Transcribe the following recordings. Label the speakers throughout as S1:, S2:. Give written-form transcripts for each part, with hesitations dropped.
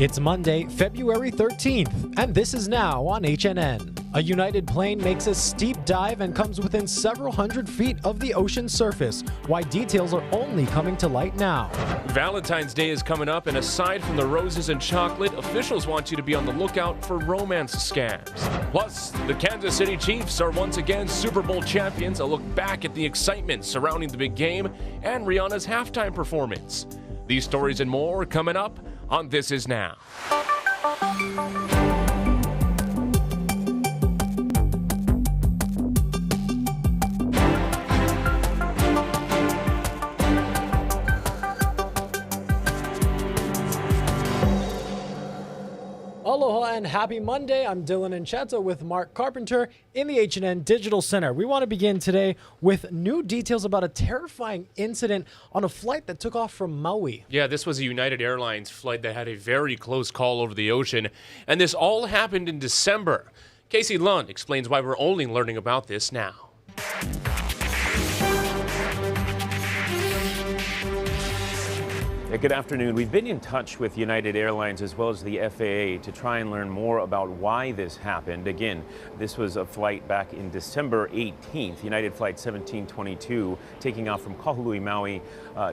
S1: It's Monday, February 13th, and this is now on HNN. A United plane makes a steep dive and comes within several hundred feet of the ocean surface. Why details are only coming to light now.
S2: Valentine's Day is coming up, and aside from the roses and chocolate, officials want you to be on the lookout for romance scams. Plus, the Kansas City Chiefs are once again Super Bowl champions. A look back at the excitement surrounding the big game and Rihanna's halftime performance. These stories and more coming up on This Is Now.
S1: Aloha and happy Monday. I'm Dylan Encheta with Mark Carpenter in the H&N Digital Center. We want to begin today with new details about a terrifying incident on a flight that took off from Maui.
S2: Yeah, this was a United Airlines flight that had a very close call over the ocean, and this all happened in December. Casey Lund explains why we're only learning about this now.
S3: Good afternoon. We've been in touch with United Airlines as well as the FAA to try and learn more about why this happened. Again, this was a flight back in December 18th, United Flight 1722, taking off from Kahului, Maui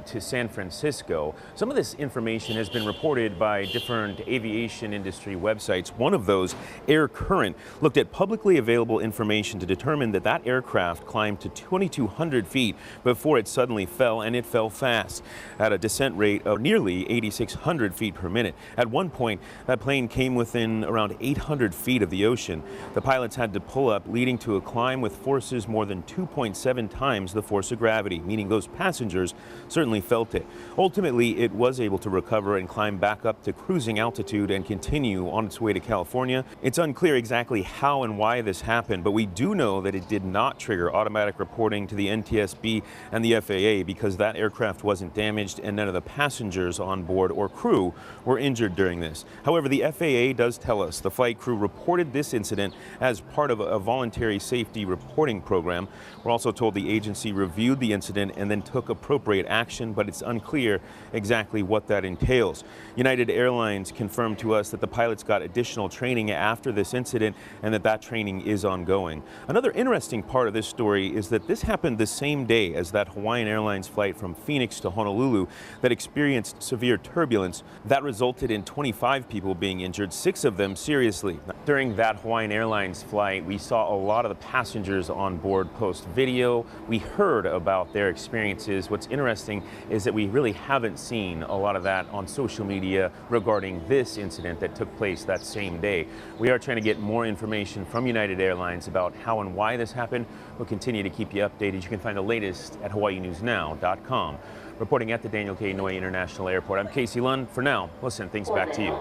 S3: to San Francisco. Some of this information has been reported by different aviation industry websites. One of those, Air Current, looked at publicly available information to determine that that aircraft climbed to 2,200 feet before it suddenly fell, and it fell fast at a descent rate of nearly 8,600 feet per minute. At one point, that plane came within around 800 feet of the ocean. The pilots had to pull up, leading to a climb with forces more than 2.7 times the force of gravity, meaning those passengers certainly felt it. Ultimately, it was able to recover and climb back up to cruising altitude and continue on its way to California. It's unclear exactly how and why this happened, but we do know that it did not trigger automatic reporting to the NTSB and the FAA because that aircraft wasn't damaged and none of the passengers on board or crew were injured during this. However, the FAA does tell us the flight crew reported this incident as part of a voluntary safety reporting program. We're also told the agency reviewed the incident and then took appropriate action, but it's unclear exactly what that entails. United Airlines confirmed to us that the pilots got additional training after this incident and that training is ongoing. Another interesting part of this story is that this happened the same day as that Hawaiian Airlines flight from Phoenix to Honolulu that experienced severe turbulence. That resulted in 25 people being injured, 6 of them seriously. During that Hawaiian Airlines flight, we saw a lot of the passengers on board post video. We heard about their experiences. What's interesting is that we really haven't seen a lot of that on social media regarding this incident that took place that same day. We are trying to get more information from United Airlines about how and why this happened. We'll continue to keep you updated. You can find the latest at hawaiinewsnow.com. Reporting at the Daniel K. Inouye International Airport, I'm Casey Lund. For now, we'll send things back to you.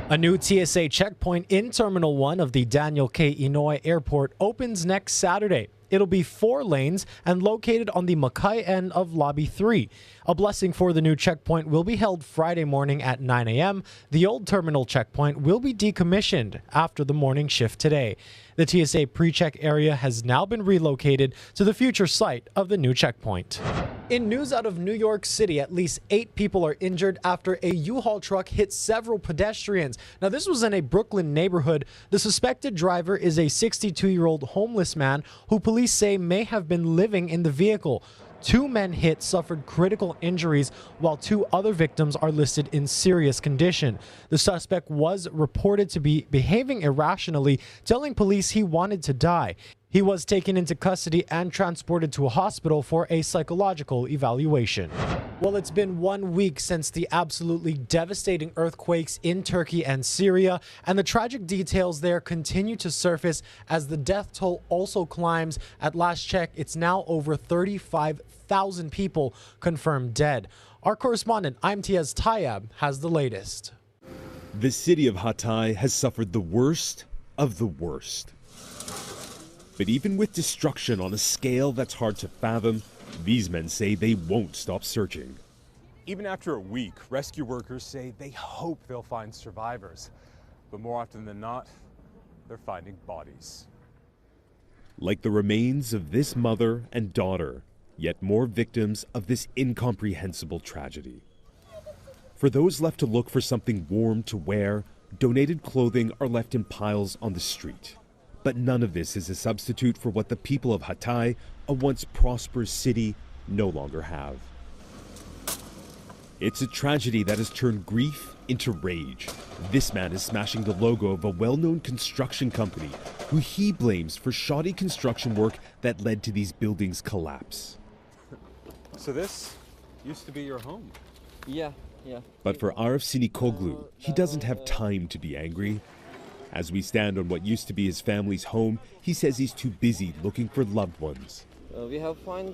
S1: A new TSA checkpoint in Terminal 1 of the Daniel K. Inouye Airport opens next Saturday. It'll be 4 lanes and located on the Makai end of Lobby 3. A blessing for the new checkpoint will be held Friday morning at 9 a.m. The old terminal checkpoint will be decommissioned after the morning shift today. The TSA pre-check area has now been relocated to the future site of the new checkpoint. In news out of New York City, at least 8 people are injured after a U-Haul truck hit several pedestrians. Now, this was in a Brooklyn neighborhood. The suspected driver is a 62-year-old homeless man who police say may have been living in the vehicle. 2 men hit suffered critical injuries, while 2 other victims are listed in serious condition. The suspect was reported to be behaving irrationally, telling police he wanted to die. He was taken into custody and transported to a hospital for a psychological evaluation. Well, it's been 1 week since the absolutely devastating earthquakes in Turkey and Syria, and the tragic details there continue to surface as the death toll also climbs. At last check, it's now over 35,000 people confirmed dead. Our correspondent, Imtiaz Tayyab, has the latest.
S4: The city of Hatay has suffered the worst of the worst. But even with destruction on a scale that's hard to fathom, these men say they won't stop searching.
S5: Even after a week, rescue workers say they hope they'll find survivors. But more often than not, they're finding bodies.
S4: Like the remains of this mother and daughter, yet more victims of this incomprehensible tragedy. For For those left to look for something warm to wear, donated clothing are left in piles on the street. But none of this is a substitute for what the people of Hatay, a once prosperous city, no longer have. It's a tragedy that has turned grief into rage. This man is smashing the logo of a well-known construction company who he blames for shoddy construction work that led to these buildings' collapse.
S5: So this used to be your home?
S6: Yeah.
S4: But for Arif Sinikoglu, he doesn't have time to be angry. As we stand on what used to be his family's home, he says he's too busy looking for loved ones.
S6: We have found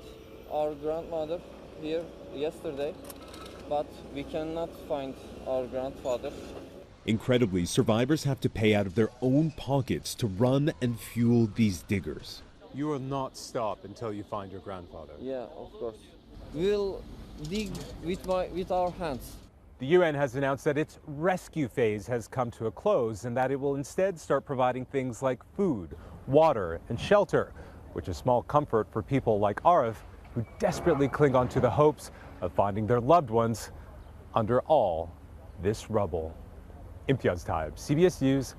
S6: our grandmother here yesterday, but we cannot find our grandfather.
S4: Incredibly, survivors have to pay out of their own pockets to run and fuel these diggers.
S5: You will not stop until you find your grandfather.
S6: Yeah, of course. We'll dig with our hands.
S5: The UN has announced that its rescue phase has come to a close and that it will instead start providing things like food, water, and shelter, which is small comfort for people like Arif, who desperately cling on to the hopes of finding their loved ones under all this rubble. Imtiaz Taib, CBS News,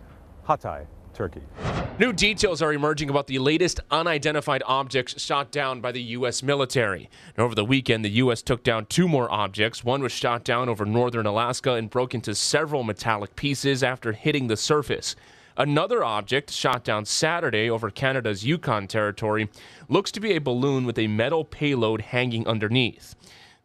S5: Hatay, Turkey.
S2: New details are emerging about the latest unidentified objects shot down by the U.S. military. And over the weekend, the U.S. took down 2 more objects. One was shot down over northern Alaska and broke into several metallic pieces after hitting the surface. Another object shot down Saturday over Canada's Yukon territory looks to be a balloon with a metal payload hanging underneath.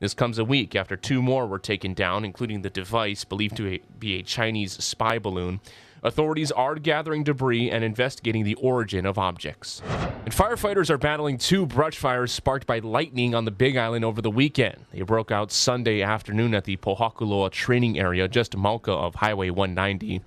S2: This comes a week after 2 more were taken down, including the device believed to be a Chinese spy balloon. Authorities are gathering debris and investigating the origin of objects. And firefighters are battling 2 brush fires sparked by lightning on the Big Island over the weekend. They broke out Sunday afternoon at the Pohakuloa training area just mauka of Highway 190.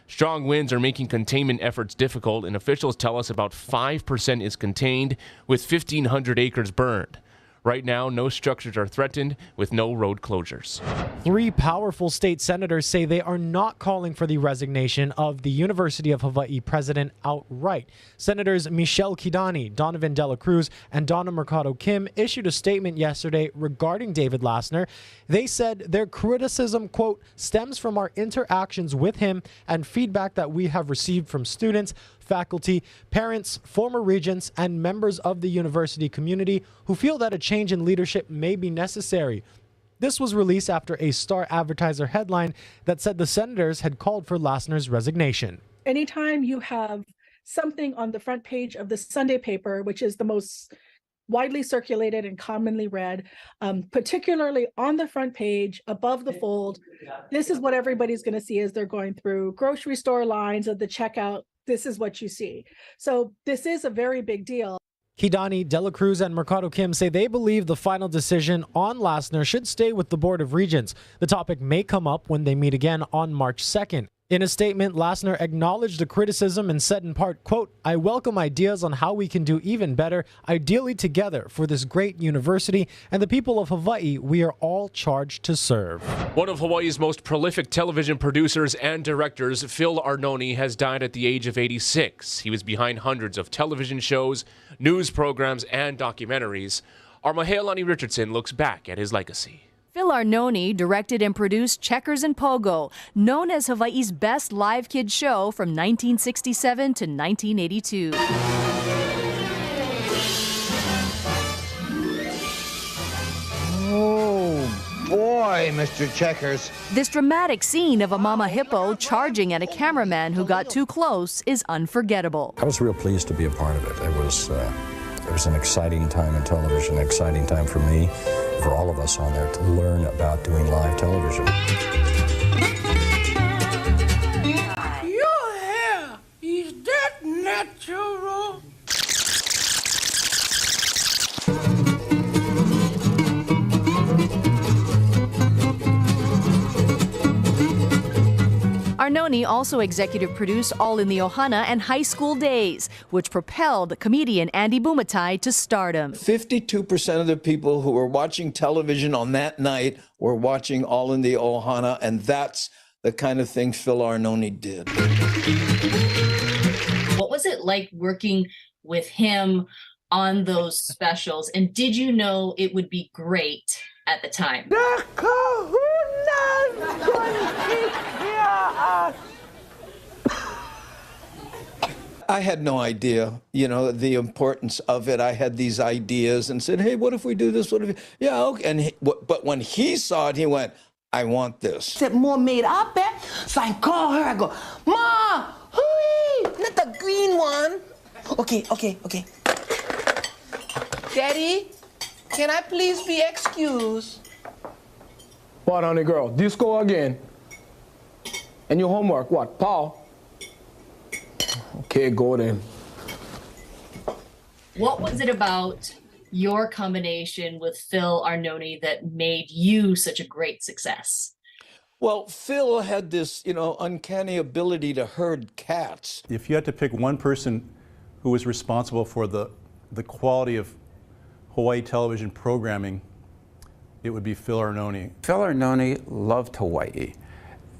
S2: Strong winds are making containment efforts difficult, and officials tell us about 5% is contained, with 1,500 acres burned. Right now, no structures are threatened, with no road closures.
S1: 3 powerful state senators say they are not calling for the resignation of the University of Hawaii president outright. Senators Michelle Kidani, Donovan Dela Cruz, and Donna Mercado Kim issued a statement yesterday regarding David Lassner. They said their criticism, quote, stems from our interactions with him and feedback that we have received from students, faculty, parents, former regents, and members of the university community who feel that a change in leadership may be necessary. This was released after a Star Advertiser headline that said the senators had called for Lassner's resignation.
S7: Anytime you have something on the front page of the Sunday paper, which is the most widely circulated and commonly read, particularly on the front page above the fold, this is what everybody's going to see as they're going through grocery store lines at the checkout. This is what you see. So this is a very big deal.
S1: Kidani, Dela Cruz, and Mercado Kim say they believe the final decision on Lassner should stay with the Board of Regents. The topic may come up when they meet again on March 2nd. In a statement, Lassner acknowledged the criticism and said in part, quote, I welcome ideas on how we can do even better, ideally together, for this great university and the people of Hawaii we are all charged to serve.
S2: One of Hawaii's most prolific television producers and directors, Phil Arnoni, has died at the age of 86. He was behind hundreds of television shows, news programs, and documentaries. Our Mahealani Richardson looks back at his legacy.
S8: Phil Arnoni directed and produced Checkers and Pogo, known as Hawaii's best live kids show from 1967 to 1982.
S9: Oh boy, Mr. Checkers.
S8: This dramatic scene of a mama hippo charging at a cameraman who got too close is unforgettable.
S10: I was real pleased to be a part of it. It was an exciting time in television, an exciting time for me, for all of us on there, to learn about doing live television.
S11: Your hair, is that natural?
S8: Arnoni also executive produced All in the Ohana and High School Days, which propelled comedian Andy Bumatai to stardom.
S9: 52% of the people who were watching television on that night were watching All in the Ohana, and that's the kind of thing Phil Arnoni did.
S12: What was it like working with him on those specials, and did you know it would be great at the time?
S11: The Kahuna!
S9: I had no idea, the importance of it. I had these ideas and said, hey, what if we do this? What if, yeah, okay. And but when he saw it, he went, I want this.
S11: Said more made up, eh? So I call her, I go, Ma, hooey, not the green one. Okay. Daddy, can I please be excused?
S13: What, honey girl? Disco again? And your homework, what, Paul? Okay, go then.
S12: What was it about your combination with Phil Arnoni that made you such a great success?
S9: Well, Phil had this, uncanny ability to herd cats.
S14: If you had to pick one person who was responsible for the quality of Hawaii television programming, it would be Phil Arnoni.
S15: Phil Arnoni loved Hawaii,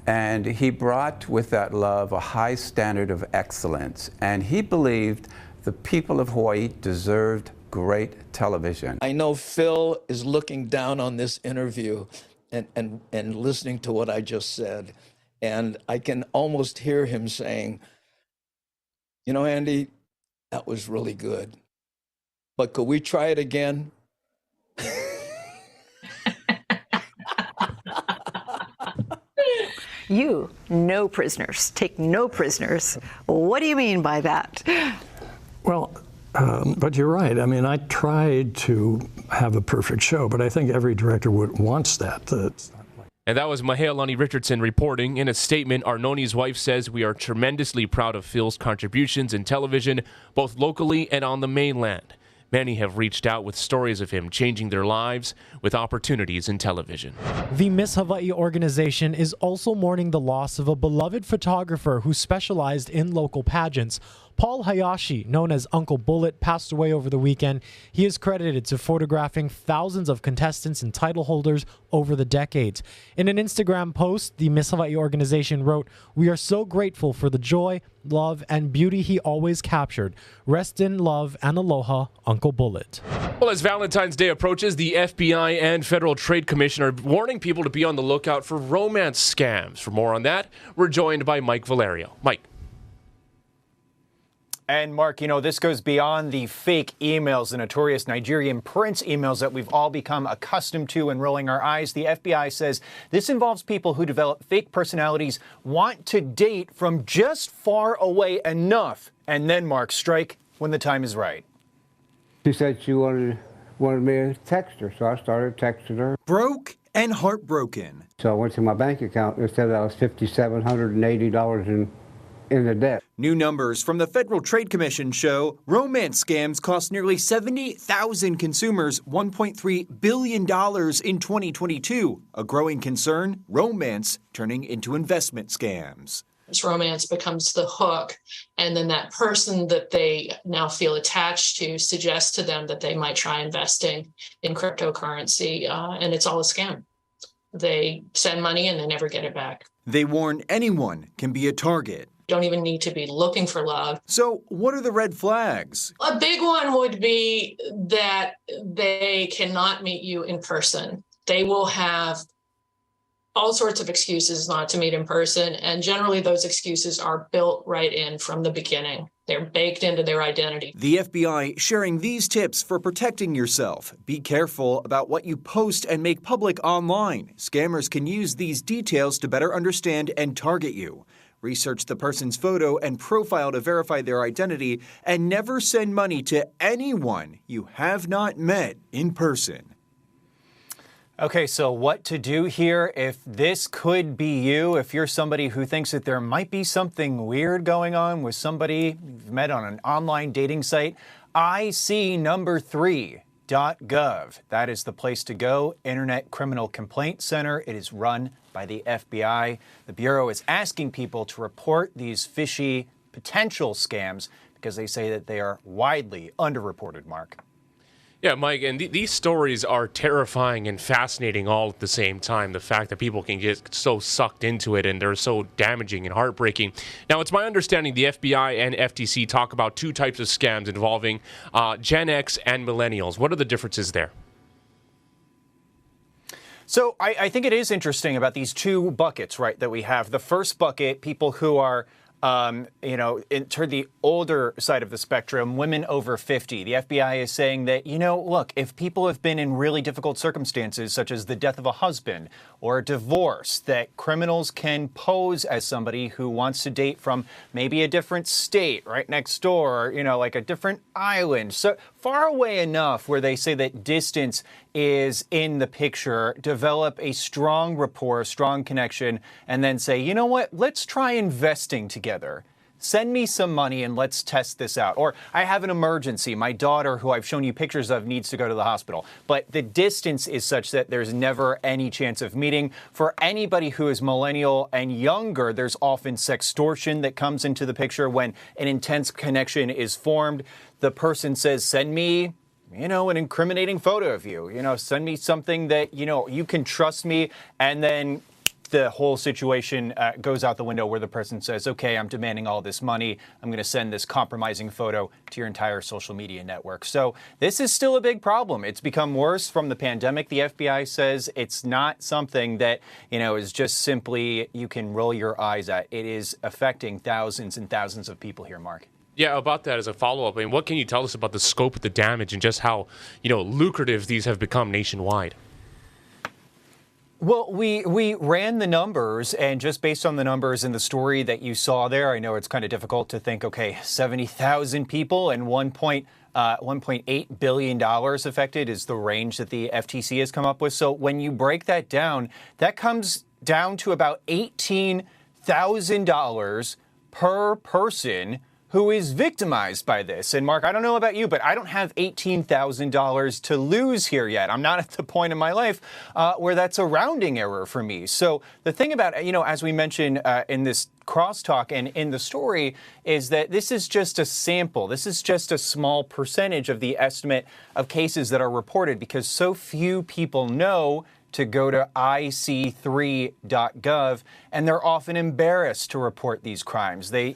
S15: and he brought with that love a high standard of excellence, and he believed the people of Hawaii deserved great television.
S9: I know Phil is looking down on this interview and listening to what I just said, and I can almost hear him saying, Andy, that was really good, but could we try it again?
S16: You, no prisoners, take no prisoners. What do you mean by that?
S17: Well, but you're right. I mean, I tried to have a perfect show, but I think every director wants that.
S2: And that was Mahealani Richardson reporting. In a statement, Arnoni's wife says, "We are tremendously proud of Phil's contributions in television, both locally and on the mainland. Many have reached out with stories of him changing their lives with opportunities in television."
S1: The Miss Hawaii organization is also mourning the loss of a beloved photographer who specialized in local pageants. Paul Hayashi, known as Uncle Bullet, passed away over the weekend. He is credited to photographing thousands of contestants and title holders over the decades. In an Instagram post, the Miss Hawaii organization wrote, "We are so grateful for the joy, love, and beauty he always captured. Rest in love and aloha, Uncle Bullet."
S2: Well, as Valentine's Day approaches, the FBI and Federal Trade Commission are warning people to be on the lookout for romance scams. For more on that, we're joined by Mike Valerio. Mike.
S18: And Mark, this goes beyond the fake emails, the notorious Nigerian prince emails that we've all become accustomed to and rolling our eyes. The FBI says this involves people who develop fake personalities, want to date from just far away enough, and then, Mark, strike when the time is right.
S19: She said she wanted me to text her, so I started texting her.
S18: Broke and heartbroken.
S19: So I went to my bank account and it said I was $5,780 in the debt.
S18: New numbers from the Federal Trade Commission show romance scams cost nearly 70,000 consumers $1.3 billion in 2022. A growing concern, romance turning into investment scams.
S20: Romance becomes the hook, and then that person that they now feel attached to suggests to them that they might try investing in cryptocurrency, and it's all a scam. They send money and they never get it back.
S18: They warn anyone can be a target.
S20: Don't even need to be looking for love.
S18: So what are the red flags?
S20: A big one would be that they cannot meet you in person. They will have all sorts of excuses not to meet in person, and generally those excuses are built right in from the beginning. They're baked into their identity.
S18: The FBI sharing these tips for protecting yourself. Be careful about what you post and make public online. Scammers can use these details to better understand and target you. Research the person's photo and profile to verify their identity, and never send money to anyone you have not met in person. Okay, so what to do here if this could be you, if you're somebody who thinks that there might be something weird going on with somebody you've met on an online dating site? IC3.gov. That is the place to go. Internet Criminal Complaint Center. It is run by the FBI. The Bureau is asking people to report these fishy potential scams because they say that they are widely underreported, Mark.
S2: Yeah, Mike, and these stories are terrifying and fascinating all at the same time. The fact that people can get so sucked into it and they're so damaging and heartbreaking. Now, it's my understanding the FBI and FTC talk about two types of scams involving Gen X and millennials. What are the differences there?
S21: So I think it is interesting about these two buckets, right, that we have. The first bucket, people who are, toward the older side of the spectrum, women over 50. The FBI is saying that, look, if people have been in really difficult circumstances, such as the death of a husband or a divorce, that criminals can pose as somebody who wants to date from maybe a different state right next door, or, like a different island. So far away enough where they say that distance is in the picture, develop a strong rapport, strong connection, and then say, you know what, let's try investing together. Send me some money and let's test this out. Or I have an emergency. My daughter, who I've shown you pictures of, needs to go to the hospital. But the distance is such that there's never any chance of meeting. For anybody who is millennial and younger, there's often sextortion that comes into the picture when an intense connection is formed. The person says, send me an incriminating photo of you, send me something that, you can trust me. And then the whole situation goes out the window where the person says, okay, I'm demanding all this money. I'm going to send this compromising photo to your entire social media network. So this is still a big problem. It's become worse from the pandemic. The FBI says it's not something that, is just simply you can roll your eyes at. It is affecting thousands and thousands of people here, Mark.
S2: Yeah, about that as a follow-up, what can you tell us about the scope of the damage and just how, lucrative these have become nationwide?
S21: Well, we ran the numbers, and just based on the numbers in the story that you saw there, I know it's kind of difficult to think, okay, 70,000 people and $1.8 billion affected is the range that the FTC has come up with. So when you break that down, that comes down to about $18,000 per person who is victimized by this. And Mark, I don't know about you, but I don't have $18,000 to lose here yet. I'm not at the point in my life where that's a rounding error for me. So the thing about, as we mentioned in this crosstalk and in the story, is that this is just a sample. This is just a small percentage of the estimate of cases that are reported, because so few people know to go to ic3.gov, and they're often embarrassed to report these crimes. They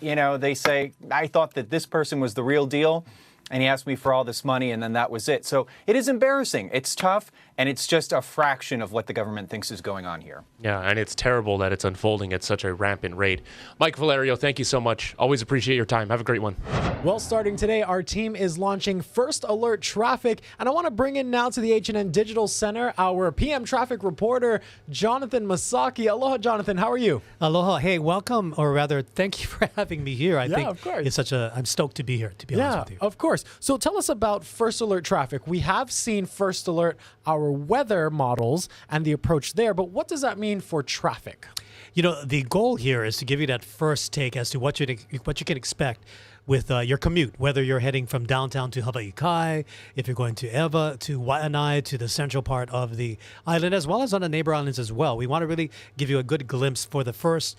S21: say, I thought that this person was the real deal, and he asked me for all this money, and then that was it. So it is embarrassing. It's tough, and it's just a fraction of what the government thinks is going on here.
S2: Yeah, and it's terrible that it's unfolding at such a rampant rate. Mike Valerio, thank you so much. Always appreciate your time. Have a great one.
S1: Well, starting today, our team is launching First Alert Traffic, and I want to bring in now to the H&N Digital Center our PM traffic reporter, Jonathan Masaki. Aloha, Jonathan. How are you?
S22: Aloha. Hey, welcome, or rather, thank you for having me here. I think
S1: of course.
S22: It's I'm stoked to be here, to be honest with you.
S1: Of course. So tell us about First Alert Traffic. We have seen First Alert, our weather models, and the approach there, but what does that mean for traffic?
S22: The goal here is to give you that first take as to what you can expect with your commute, whether you're heading from downtown to Hawaii Kai, if you're going to Ewa, to Waianae, to the central part of the island, as well as on the neighbor islands as well. We want to really give you a good glimpse for the first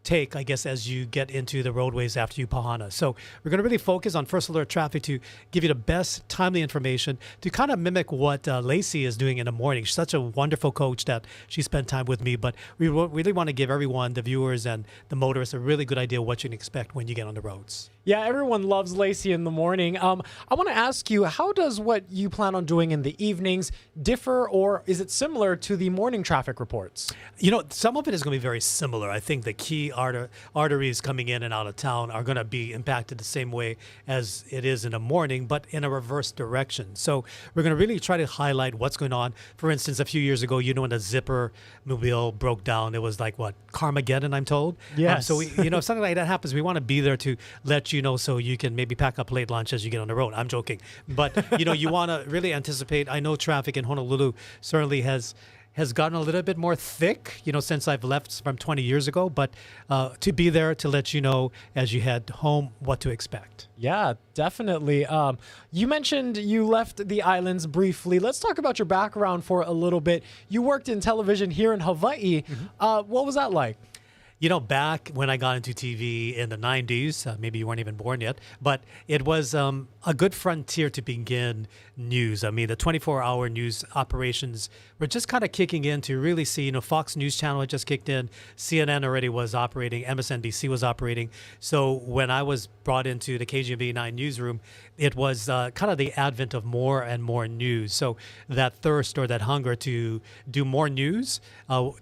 S22: take, I guess, as you get into the roadways after you Pahana. So we're going to really focus on First Alert Traffic to give you the best timely information to kind of mimic what Lacey is doing in the morning. She's such a wonderful coach that she spent time with me, but we really want to give everyone, the viewers and the motorists, a really good idea of what you can expect when you get on the roads.
S1: Yeah, everyone loves Lacey in the morning. I want to ask you, how does what you plan on doing in the evenings differ, or is it similar to the morning traffic reports?
S22: Some of it is going to be very similar. I think the key arteries coming in and out of town are going to be impacted the same way as it is in the morning, but in a reverse direction. So we're going to really try to highlight what's going on. For instance, a few years ago, when the Zipper mobile broke down, it was like, Carmageddon, I'm told?
S1: Yes.
S22: So if something like that happens, we want to be there to let you know so you can maybe pack up late lunch as you get on the road. I'm joking. But, you want to really anticipate. I know traffic in Honolulu certainly has gotten a little bit more thick, since I've left from 20 years ago, but to be there to let you know as you head home what to expect.
S1: Yeah, definitely. You mentioned you left the islands briefly. Let's talk about your background for a little bit. You worked in television here in Hawaii. What was that like?
S22: You know, back when I got into TV in the 90s, maybe you weren't even born yet, but it was a good frontier to begin news. I mean, the 24-hour news operations were just kind of kicking in to really see, you know, Fox News Channel had just kicked in, CNN already was operating, MSNBC was operating. So when I was brought into the KGB 9 newsroom, it was kind of the advent of more and more news. So that thirst or that hunger to do more news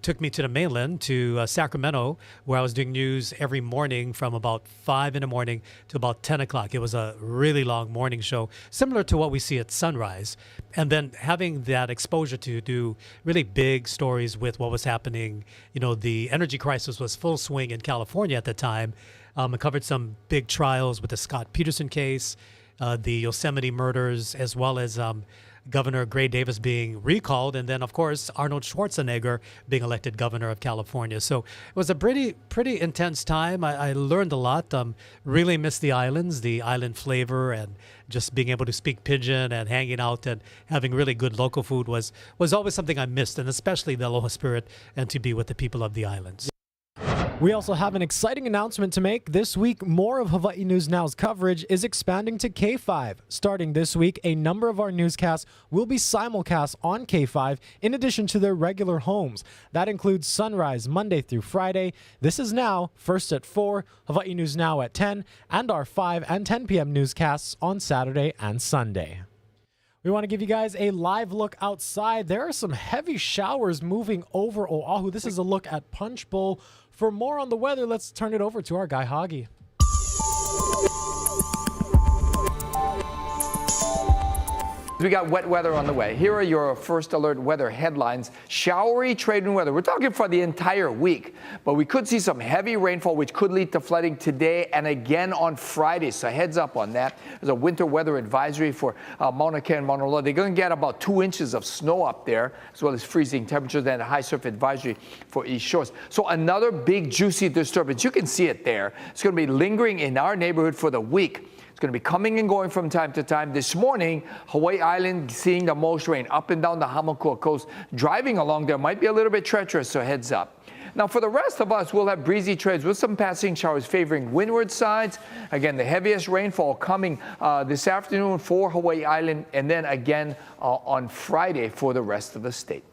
S22: took me to the mainland, to Sacramento, where I was doing news every morning from about 5 in the morning to about 10 o'clock. It was a really long morning show, similar to what we see at sunrise. And then having that exposure to do really big stories with what was happening, you know, the energy crisis was full swing in California at the time. I covered some big trials with the Scott Peterson case, the Yosemite murders, as well as Governor Gray Davis being recalled, and then, of course, Arnold Schwarzenegger being elected governor of California. So it was a pretty intense time. I learned a lot. Really missed the islands, the island flavor, and just being able to speak Pidgin and hanging out and having really good local food was always something I missed, and especially the aloha spirit and to be with the people of the islands.
S1: We also have an exciting announcement to make. This week, more of Hawaii News Now's coverage is expanding to K5. Starting this week, a number of our newscasts will be simulcast on K5 in addition to their regular homes. That includes Sunrise Monday through Friday, This Is Now, first at 4, Hawaii News Now at 10, and our 5 and 10 p.m. newscasts on Saturday and Sunday. We want to give you guys a live look outside. There are some heavy showers moving over Oahu. This is a look at Punch Bowl. For more on the weather, let's turn it over to our guy, Hagi.
S3: We got wet weather on the way. Here are your first alert weather headlines. Showery trade-in weather. We're talking for the entire week, but we could see some heavy rainfall, which could lead to flooding today and again on Friday. So heads up on that. There's a winter weather advisory for Mauna Kea and Mauna Loa. They're going to get about 2 inches of snow up there, as well as freezing temperatures, and a high surf advisory for East Shores. So another big, juicy disturbance. You can see it there. It's going to be lingering in our neighborhood for the week. It's going to be coming and going from time to time. This morning, Hawaii Island seeing the most rain up and down the Hamakua coast. Driving along there might be a little bit treacherous, so heads up. Now, for the rest of us, we'll have breezy trades with some passing showers favoring windward sides. Again, the heaviest rainfall coming this afternoon for Hawaii Island, and then again on Friday for the rest of the state.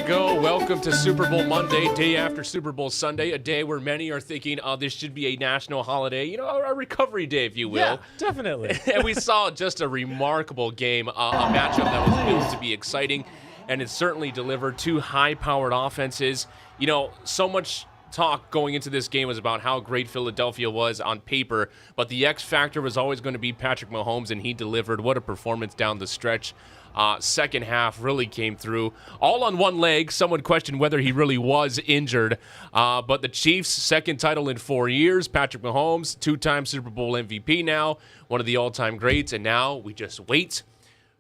S2: Welcome to Super Bowl Monday, day after Super Bowl Sunday, a day where many are thinking, oh, this should be a national holiday, you know, a recovery day, if you will.
S1: Yeah, definitely.
S2: And we saw just a remarkable game, a matchup that was built to be exciting, and it certainly delivered. Two high-powered offenses. You know, so much talk going into this game was about how great Philadelphia was on paper, but the X factor was always going to be Patrick Mahomes, and he delivered. What a performance down the stretch. Second half really came through. All on one leg. Someone questioned whether he really was injured. But the Chiefs' second title in 4 years. Patrick Mahomes, two-time Super Bowl MVP now, one of the all-time greats. And now we just wait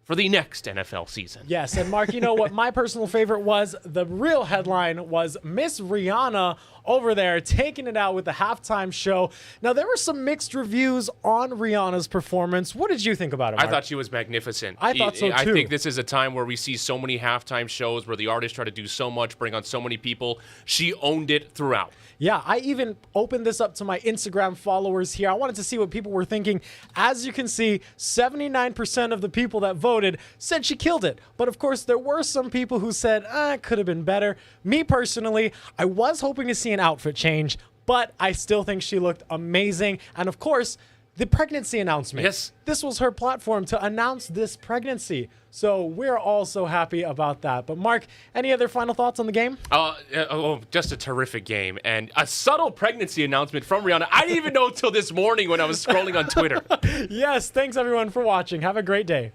S2: for the next NFL season.
S1: Yes, and Mark, you know what my personal favorite was? The real headline was Miss Rihanna over there taking it out with the halftime show. Now, there were some mixed reviews on Rihanna's performance. What did you think about it, Mark?
S2: I thought she was magnificent.
S1: I thought so, too.
S2: I think this is a time where we see so many halftime shows where the artists try to do so much, bring on so many people. She owned it throughout.
S1: Yeah, I even opened this up to my Instagram followers here. I wanted to see what people were thinking. As you can see, 79% of the people that voted said she killed it. But of course, there were some people who said, it could have been better. Me personally, I was hoping to see an outfit change, but I still think she looked amazing. And of course, the pregnancy announcement.
S2: Yes.
S1: This was her platform to announce this pregnancy. So we're all so happy about that. But Mark, any other final thoughts on the game?
S2: Just a terrific game. And a subtle pregnancy announcement from Rihanna. I didn't even know until this morning when I was scrolling on Twitter.
S1: Yes, thanks everyone for watching. Have a great day.